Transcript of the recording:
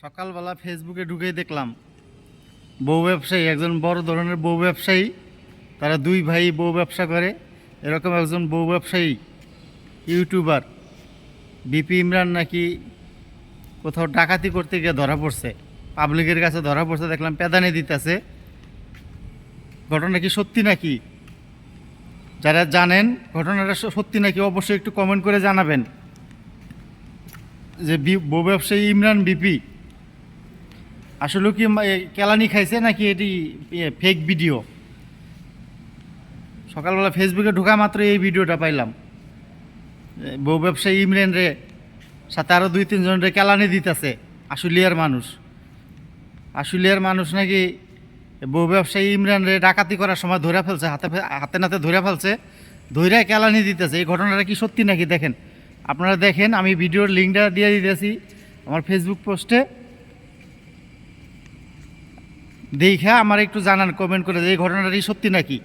সকালবেলা ফেসবুকে ঢুকেই দেখলাম বউ ব্যবসায়ী, একজন বড় ধরনের বউ ব্যবসায়ী, তারা দুই ভাই বউ ব্যবসা করে। এরকম একজন বউ ব্যবসায়ী ইউটিউবার বিপি ইমরান নাকি কোথাও ডাকাতি করতে গিয়ে ধরা পড়ছে, পাবলিকের কাছে ধরা পড়ছে। দেখলাম পেদানি দিতেছে। ঘটনা কি সত্যি নাকি? যারা জানেন ঘটনাটা সত্যি নাকি অবশ্যই একটু কমেন্ট করে জানাবেন। যে বউ ব্যবসায়ী ইমরান বিপি আসলে কি কেলানি খাইছে নাকি এটি ফেক ভিডিও? সকালবেলা ফেসবুকে ঢোকা মাত্র এই ভিডিওটা পাইলাম। বউ ব্যবসায়ী ইমরান রে সাথে আরও 2-3 জন রে কেলানি দিতেছে। আশুলিয়ার মানুষ নাকি বউ ব্যবসায়ী ইমরান রে ডাকাতি করার সময় ধরে ফেলছে, হাতে নাতে ধরে ফেলছে, ধৈরা কেলানি দিতেছে। এই ঘটনাটা কি সত্যি নাকি দেখেন, আপনারা দেখেন। আমি ভিডিওর লিঙ্কটা দিয়ে দিতেছি আমার ফেসবুক পোস্টে, দেখা আমার একটু জানান কমেন্ট করে যে এই ঘটনাটি সত্যি নাকি।